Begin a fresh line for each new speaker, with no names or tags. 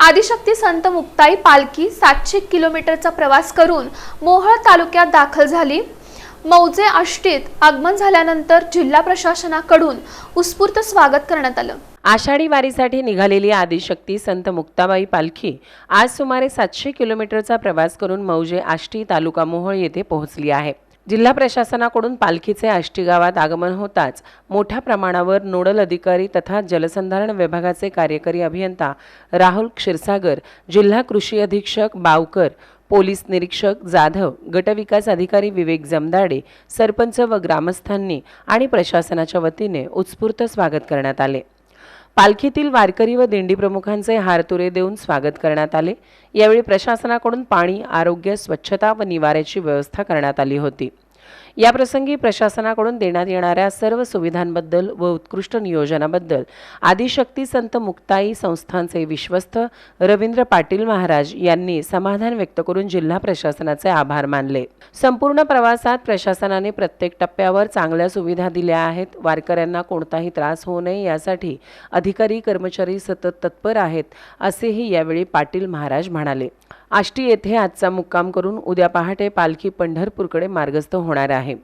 आदिशक्ती संत मुक्ताई पालखी 700 किलोमीटरचा प्रवास करून मोहोळ तालुक्यात दाखल झाली। मौजे आष्टीत आगमन झाल्यानंतर जिल्हा प्रशासनाकडून उत्स्फूर्त स्वागत करण्यात आलं।
आषाढी वारीसाठी निघालेली आदिशक्ती संत मुक्ताबाई पालखी आज सुमारे 700 किलोमीटरचा प्रवास करून मौजे आष्टी तालुका मोहोळ येथे पोहोचली आहे। जिल्हा प्रशासनाकडून पालखीचे आष्टी गावात आगमन होताच मोठ्या प्रमाणावर नोडल अधिकारी तथा जलसंधारण विभागाचे कार्यकारी अभियंता राहुल क्षीरसागर, जिल्हा कृषी अधीक्षक बावकर, पोलीस निरीक्षक जाधव, गटविकास अधिकारी विवेक जमदाडे, सरपंच व ग्रामस्थांनी आणि प्रशासनाच्या वतीने उत्स्फूर्त स्वागत करण्यात आले। पालखीतील वारकरी व दिंडी प्रमुखांचे हारतुरे देऊन स्वागत करण्यात आले। यावेळी प्रशासनाकडून पाणी, आरोग्य, स्वच्छता व निवाऱ्याची व्यवस्था करण्यात आली होती। या प्रसंगी प्रशासनाकडून देण्यात येणाऱ्या सर्व सुविधांबद्दल व उत्कृष्ट नियोजनाबद्दल आदिशक्ती संत मुक्ताई संस्थानचे विश्वस्त रवींद्र पाटील महाराज यांनी समाधान व्यक्त करून जिल्हा प्रशासनाचे आभार मानले। संपूर्ण प्रवासात प्रशासनाने प्रत्येक टप्प्यावर चांगल्या सुविधा दिल्या आहेत। वारकऱ्यांना कोणताही त्रास होऊ नये यासाठी अधिकारी कर्मचारी सतत तत्पर आहेत, असेही यावेळी पाटील महाराज म्हणाले। आष्टी येथे आजचा मुक्काम करून उद्या पहाटे पालखी पंढरपूरकडे मार्गस्थ होणार आहे।